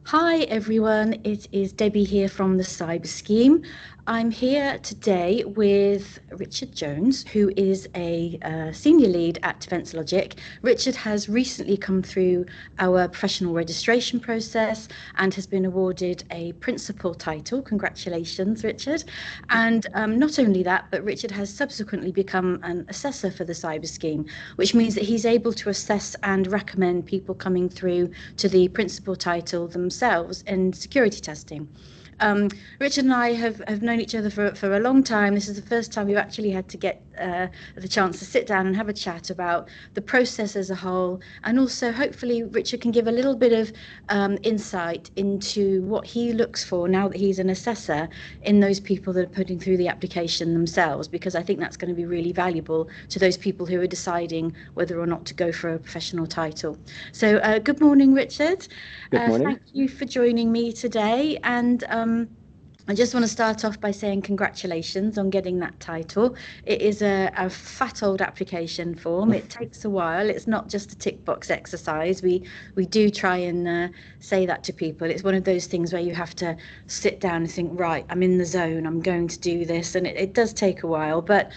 Hi everyone, it is Debbie here from the Cyber Scheme. I'm here today with Richard Jones, who is a senior lead at Defence Logic. Richard has recently come through our professional registration process and has been awarded a principal title. Congratulations, Richard. And not only that, but Richard has subsequently become an assessor for the Cyber Scheme, which means that he's able to assess and recommend people coming through to the principal title themselves in security testing. Richard and I have known each other for a long time. This is the first time we've actually had to get the chance to sit down and have a chat about the process as a whole, and also hopefully Richard can give a little bit of insight into what he looks for now that he's an assessor in those people that are putting through the application themselves, because I think that's going to be really valuable to those people who are deciding whether or not to go for a professional title. So good morning, Richard. Good morning. Thank you for joining me today. And I just want to start off by saying congratulations on getting that title. It is a fat old application form. It takes a while. It's not just a tick box exercise. We do try and say that to people. It's one of those things where you have to sit down and think, right, I'm in the zone. I'm going to do this. And it does take a while. But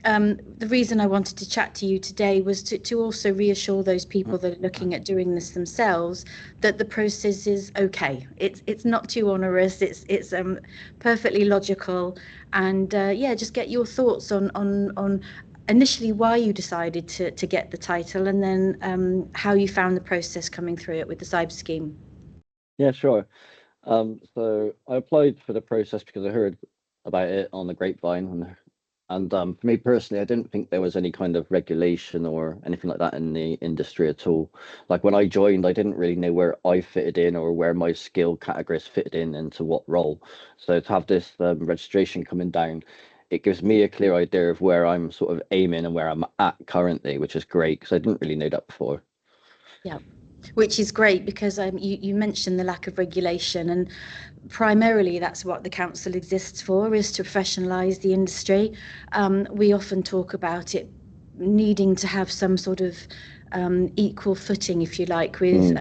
the reason I wanted to chat to you today was to also reassure those people that are looking at doing this themselves that the process is okay. It's not too onerous. It's perfectly logical, and yeah, just get your thoughts on initially why you decided to get the title, and then how you found the process coming through it with the Cyber Scheme. Yeah, sure. So I applied for the process because I heard about it on the grapevine, and for me personally, I didn't think there was any kind of regulation or anything like that in the industry at all. Like when I joined, I didn't really know where I fitted in or where my skill categories fitted in into what role. So to have this registration coming down, it gives me a clear idea of where I'm sort of aiming and where I'm at currently, which is great because I didn't really know that before. Yeah, which is great because you mentioned the lack of regulation, and primarily that's what the council exists for, is to professionalise the industry. We often talk about it needing to have some sort of equal footing, if you like, with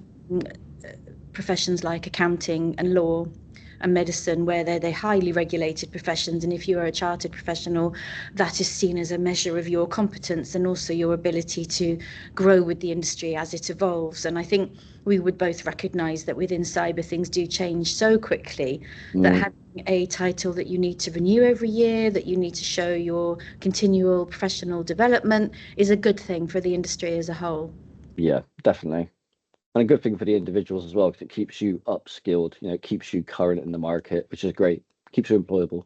professions like accounting and law and medicine, where they're highly regulated professions, and if you are a chartered professional, that is seen as a measure of your competence and also your ability to grow with the industry as it evolves. And I think we would both recognise that within cyber things do change so quickly that having a title that you need to renew every year, that you need to show your continual professional development, is a good thing for the industry as a whole. Yeah, definitely. And a good thing for the individuals as well, because it keeps you upskilled, it keeps you current in the market, which is great. Keeps you employable.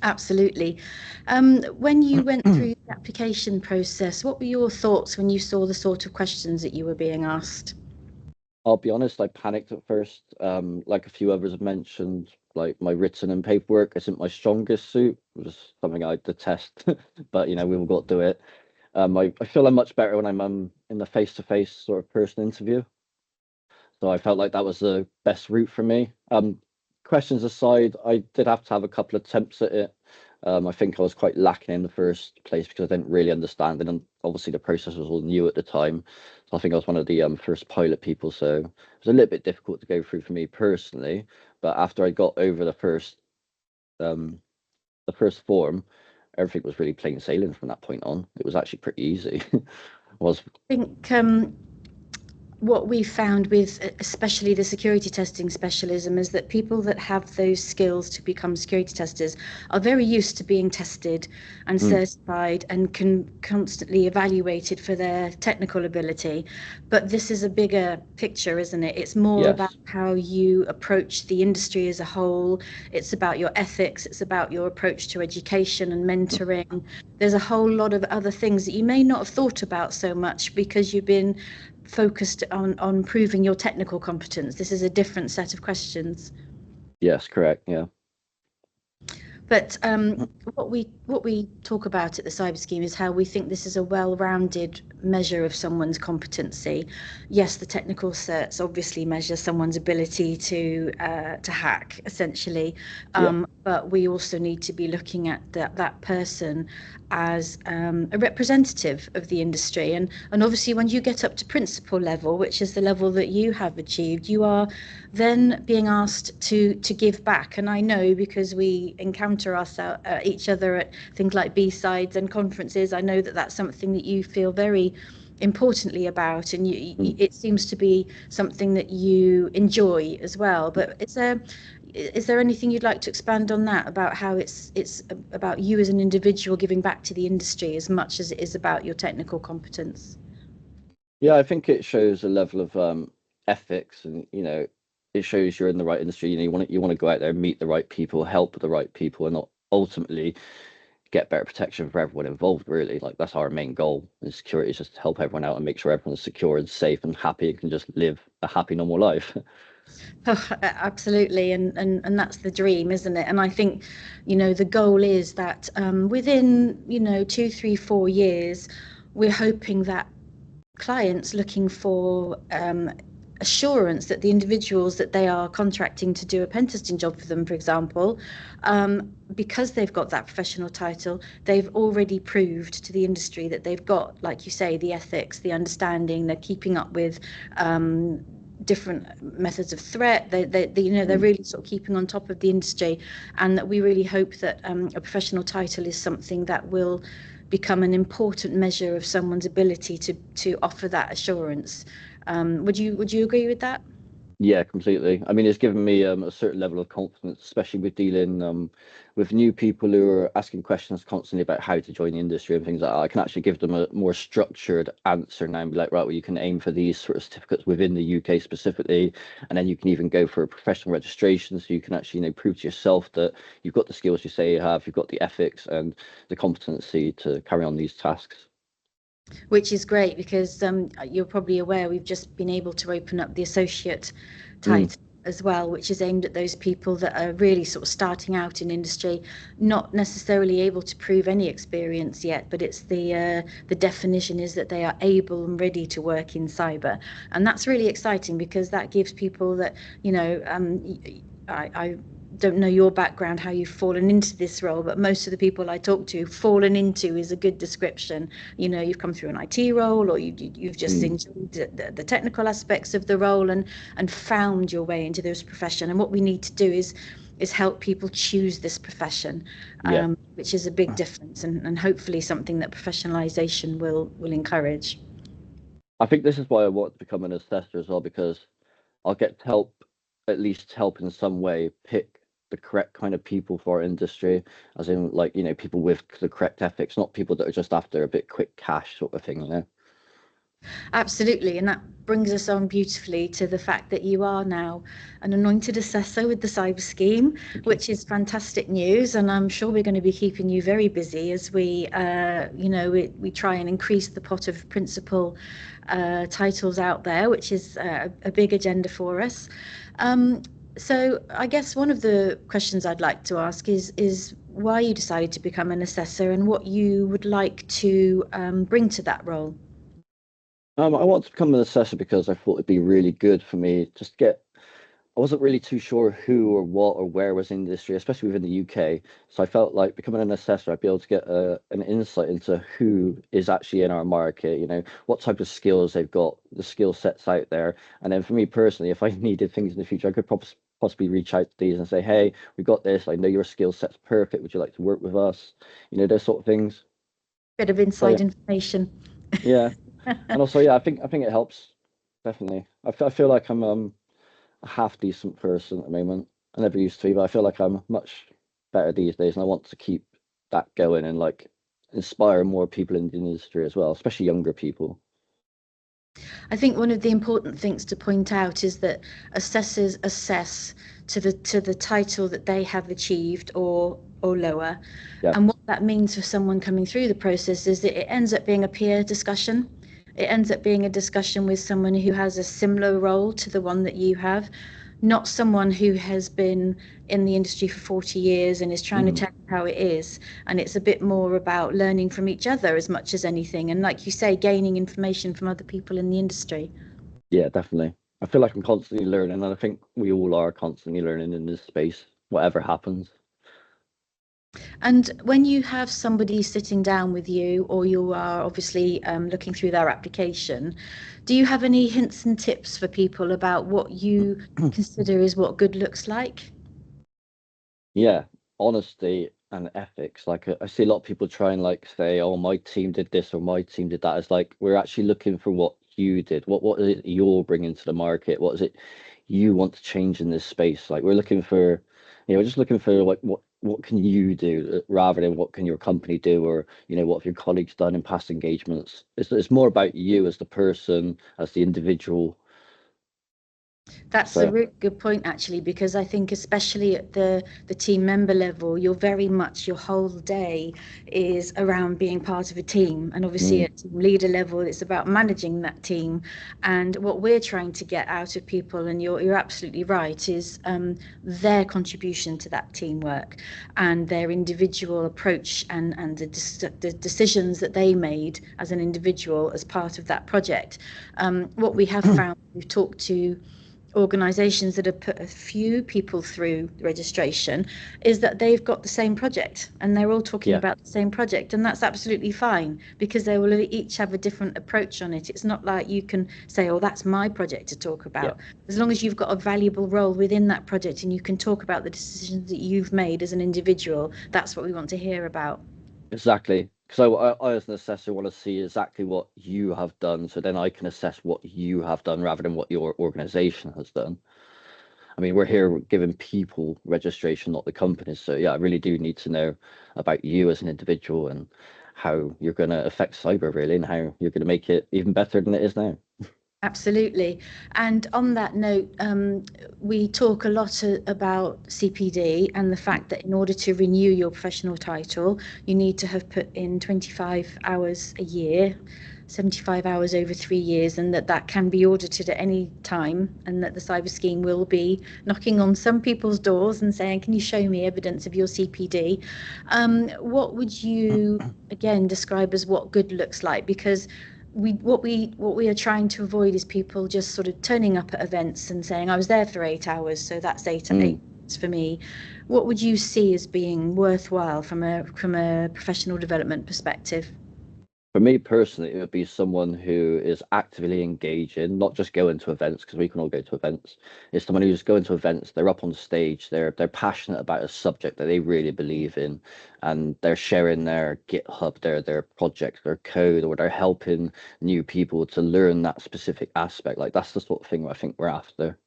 Absolutely. When you went through the application process, what were your thoughts when you saw the sort of questions that you were being asked? I'll be honest, I panicked at first. Like a few others have mentioned, like my written and paperwork isn't my strongest suit. It was something I detest, but we all got to do it. I feel I'm much better when I'm in the face-to-face sort of person interview. So I felt like that was the best route for me. Questions aside, I did have to have a couple of attempts at it. I think I was quite lacking in the first place because I didn't really understand it, and obviously the process was all new at the time. So I think I was one of the first pilot people, so it was a little bit difficult to go through for me personally. But after I got over the first form, everything was really plain sailing from that point on. It was actually pretty easy. Was I think what we found with especially the security testing specialism is that people that have those skills to become security testers are very used to being tested and certified and constantly evaluated for their technical ability. But this is a bigger picture, isn't it? It's more about Yes. how you approach the industry as a whole. It's about your ethics. It's about your approach to education and mentoring. There's a whole lot of other things that you may not have thought about so much because you've been focused on proving your technical competence. This is a different set of questions. Yes, correct. Yeah. But what we talk about at the Cyber Scheme is how we think this is a well-rounded measure of someone's competency. Yes, the technical certs obviously measure someone's ability to hack, essentially. Yeah. but we also need to be looking at that person as a representative of the industry. And obviously, when you get up to principal level, which is the level that you have achieved, you are then being asked to give back. And I know, because we encounter each other at things like B-sides and conferences, I know that that's something that you feel very importantly about, and it seems to be something that you enjoy as well. But is there anything you'd like to expand on that, about how it's about you as an individual giving back to the industry as much as it is about your technical competence? Yeah, I think it shows a level of ethics, and it shows you're in the right industry. You want to go out there and meet the right people, help the right people, and not ultimately get better protection for everyone involved. Really, like, that's our main goal in security, is just to help everyone out and make sure everyone's secure and safe and happy and can just live a happy normal life. Oh, absolutely, and that's the dream, isn't it? And I think, the goal is that within 2, 3, 4 years, we're hoping that clients looking for assurance that the individuals that they are contracting to do a pen testing job for them, for example, because they've got that professional title, they've already proved to the industry that they've got, like you say, the ethics, the understanding, they're keeping up with different methods of threat. They're really sort of keeping on top of the industry, and that we really hope that a professional title is something that will become an important measure of someone's ability to offer that assurance. Would you agree with that? Yeah, completely. I mean, it's given me a certain level of confidence, especially with dealing with new people who are asking questions constantly about how to join the industry and things like that. I can actually give them a more structured answer now and be like, right, well, you can aim for these sort of certificates within the UK specifically, and then you can even go for a professional registration, so you can actually, prove to yourself that you've got the skills you say you have, you've got the ethics and the competency to carry on these tasks. Which is great, because you're probably aware we've just been able to open up the associate title as well, which is aimed at those people that are really sort of starting out in industry, not necessarily able to prove any experience yet, but it's the definition is that they are able and ready to work in cyber. And that's really exciting, because that gives people that, I don't know your background, how you've fallen into this role, but most of the people I talk to, fallen into is a good description. You've come through an IT role, or you've just enjoyed the technical aspects of the role, and found your way into this profession. And what we need to do is help people choose this profession, which is a big difference, and hopefully something that professionalization will encourage. I think this is why I want to become an assessor as well, because I'll get to help, at least help in some way, pick the correct kind of people for our industry, as in, like, people with the correct ethics, not people that are just after a bit quick cash sort of thing. Absolutely, and that brings us on beautifully to the fact that you are now an anointed assessor with the cyber scheme, which is fantastic news, and I'm sure we're going to be keeping you very busy as we try and increase the pot of principal titles out there, which is a big agenda for us. So I guess one of the questions I'd like to ask is why you decided to become an assessor, and what you would like to bring to that role. I want to become an assessor because I thought it'd be really good for me just to get. I wasn't really too sure who or what or where was in the industry, especially within the UK. So I felt like becoming an assessor, I'd be able to get an insight into who is actually in our market, what type of skills they've got, the skill sets out there. And then for me personally, if I needed things in the future, I could possibly reach out to these and say, hey, we've got this. I know your skill set's perfect. Would you like to work with us? Those sort of things. Bit of So inside information. yeah. And also, yeah, I think it helps, definitely. I feel like I'm a half decent person at the moment. I never used to be, but I feel like I'm much better these days, and I want to keep that going and, like, inspire more people in the industry as well, especially younger people. I think one of the important things to point out is that assessors assess to the title that they have achieved, or lower. Yeah. And what that means for someone coming through the process is that it ends up being a peer discussion. It ends up being a discussion with someone who has a similar role to the one that you have, not someone who has been in the industry for 40 years and is trying to tell you how it is. And it's a bit more about learning from each other as much as anything. And like you say, gaining information from other people in the industry. Yeah, definitely. I feel like I'm constantly learning, and I think we all are constantly learning in this space, whatever happens. And when you have somebody sitting down with you, or you are obviously looking through their application, do you have any hints and tips for people about what you consider is what good looks like? Yeah, honesty and ethics. Like I see a lot of people try and like say, "Oh, my team did this or my team did that." It's like we're actually looking for what you did. What is it you're bringing to the market? What is it you want to change in this space? Like we're looking for, we're just looking for like what can you do rather than what can your company do or what have your colleagues done in past engagements. It's more about you as the person, as the individual. That's a So really good point, actually, because I think especially at the team member level, you're very much your whole day is around being part of a team. And obviously mm, at team leader level, it's about managing that team. And what we're trying to get out of people, and you're absolutely right, is their contribution to that teamwork and their individual approach and the decisions that they made as an individual as part of that project. What we have found, we've talked to organisations that have put a few people through registration, is that they've got the same project and they're all talking yeah, about the same project, and that's absolutely fine because they will each have a different approach on it. It's not like you can say, oh, that's my project to talk yeah. about. As long as you've got a valuable role within that project and you can talk about the decisions that you've made as an individual, that's what we want to hear about. Exactly. So I, as an assessor, want to see exactly what you have done, so then I can assess what you have done rather than what your organization has done. I mean, we're here giving people registration, not the companies. So yeah, I really do need to know about you as an individual and how you're going to affect cyber really, and how you're going to make it even better than it is now. Absolutely. And on that note, we talk a lot about CPD and the fact that in order to renew your professional title, you need to have put in 25 hours a year, 75 hours over 3 years, and that can be audited at any time, and that the cyber scheme will be knocking on some people's doors and saying, can you show me evidence of your CPD? What would you, again, describe as what good looks like? Because what we are trying to avoid is people just sort of turning up at events and saying, I was there for 8 hours, so that's eight Mm. hours for me. What would you see as being worthwhile from a professional development perspective? For me personally, it would be someone who is actively engaging, not just going to events, because we can all go to events. It's someone who's going to events, they're up on stage, they're passionate about a subject that they really believe in, and they're sharing their GitHub, their projects, their code, or they're helping new people to learn that specific aspect. Like that's the sort of thing I think we're after.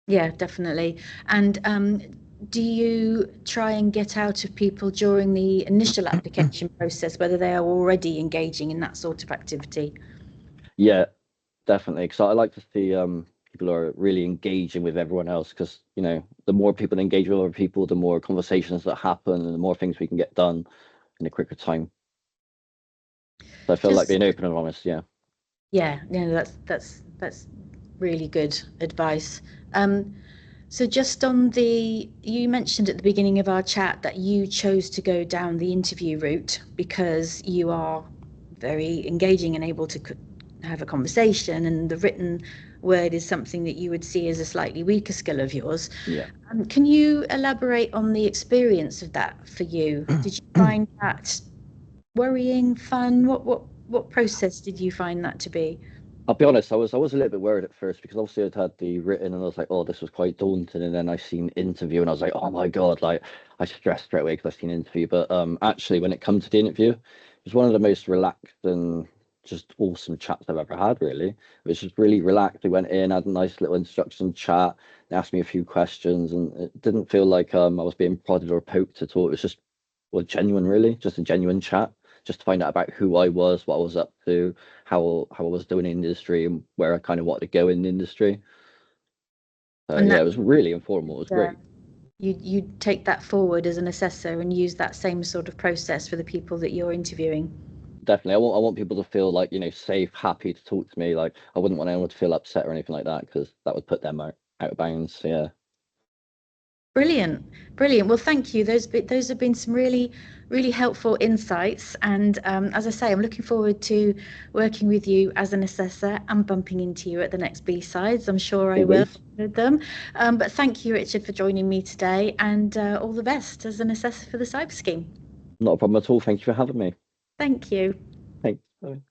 Yeah, definitely. And do you try and get out of people during the initial application process whether they are already engaging in that sort of activity? Yeah, definitely, because I like to see people are really engaging with everyone else. Because the more people engage with other people, the more conversations that happen, and the more things we can get done in a quicker time. So I feel like Just being open and honest. Yeah, yeah, no, that's really good advice. Um, So just on you mentioned at the beginning of our chat that you chose to go down the interview route because you are very engaging and able to have a conversation, and the written word is something that you would see as a slightly weaker skill of yours. yeah. Can you elaborate on the experience of that for you? Did you find that worrying, fun? What process did you find that to be? I'll be honest, I was a little bit worried at first because obviously I'd had the written and I was like, oh, this was quite daunting. And then I seen interview and I was like, oh my God, like I stressed straight away because I seen interview. But actually, when it comes to the interview, it was one of the most relaxed and just awesome chats I've ever had. Really, it was just really relaxed. We went in, had a nice little introduction chat. They asked me a few questions, and it didn't feel like I was being prodded or poked at all. It was just well genuine, really, just a genuine chat, just to find out about who I was, what I was up to, how I was doing in the industry, and where I kind of wanted to go in the industry. And Yeah, that it was really informal. It was uh, great. you take that forward as an assessor and use that same sort of process for the people that you're interviewing. Definitely, I want people to feel like safe, happy to talk to me. Like I wouldn't want anyone to feel upset or anything like that because that would put them out of bounds. Yeah. Brilliant, brilliant. Well, thank you. Those have been some really helpful insights. And as I say, I'm looking forward to working with you as an assessor and bumping into you at the next B-sides. I'm sure I will Always. with them. But thank you, Richard, for joining me today, and all the best as an assessor for the cyber scheme. Not a problem at all. Thank you for having me. Thank you. Thanks. Bye.